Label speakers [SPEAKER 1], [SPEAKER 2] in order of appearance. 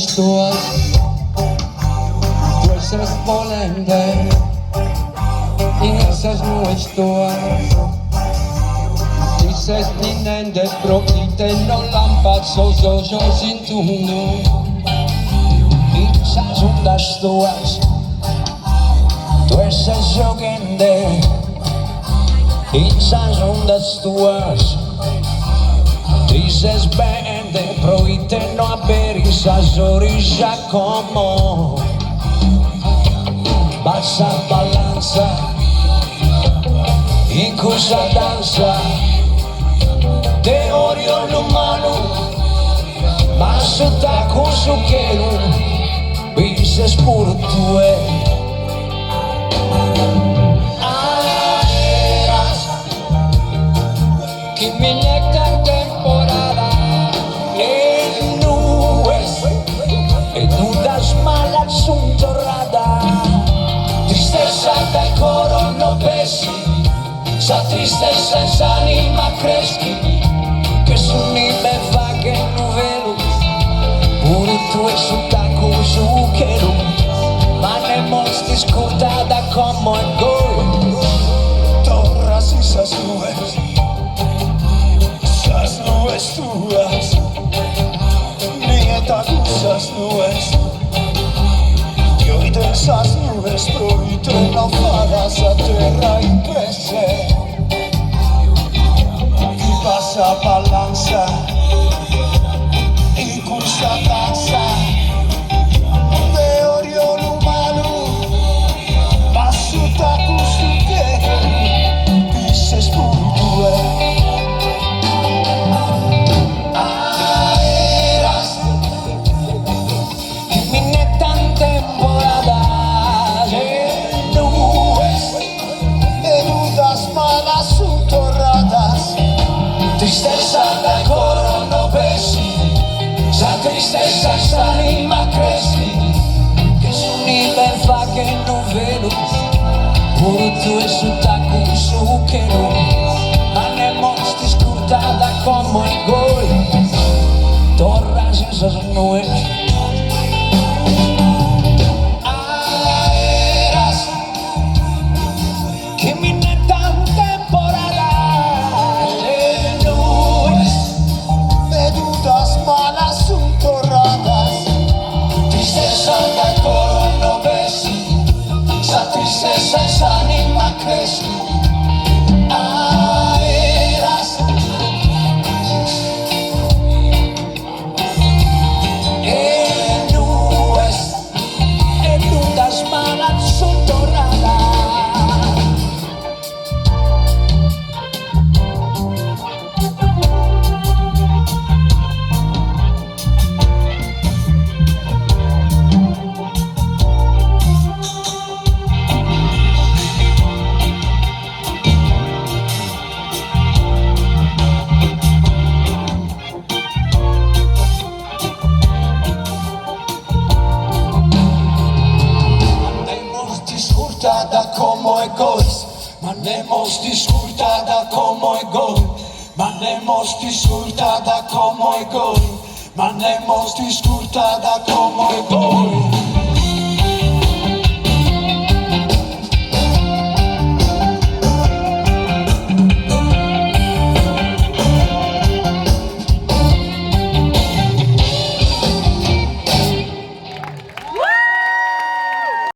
[SPEAKER 1] nubes tuas, tú eres resplandente en esas nubes tuas. Dices niente, proite non lampazzo, socio sin tu mundo. Y esas ondas tuas, tú estás jogando. Y esas ondas tuas, dices vende, proite no haber esas orillas como vas a balanza y cosa danza de oriol humano, mas está con su quiero, dices por tu que me inyectan temporada en nubes, en dudas malas son torradas. Tristeza del coro no pesi, sa tristeza s'anima cresci, che s'unime fa che non vedo, pure tu e su taco zucchero, ma ne mostri scordata como el gol. Torras esas nubes tuas, nieta esas nubes, y hoy de esas nubes proito no fagas a terra imprese, y pasa balanza y cursa danza de oriol humano, basuta cusuque, dices por tu tristeza del coro no pesi, sa tristeza s'anima cresci, che s'unime fa che non vedo, pure tu e su taco zucchero, ma ne mostri scordata como el gol. Torras esas nubes, aeras que me inyectan temporada. Malas son torradas, tristeza del coro no pesi, sa tristeza s'anima cresci, aeras en nubes, en dudas malas son torradas. Como egois, manemos disfrutada como egois, manemos disfrutada como egois, manemos disfrutada como egois.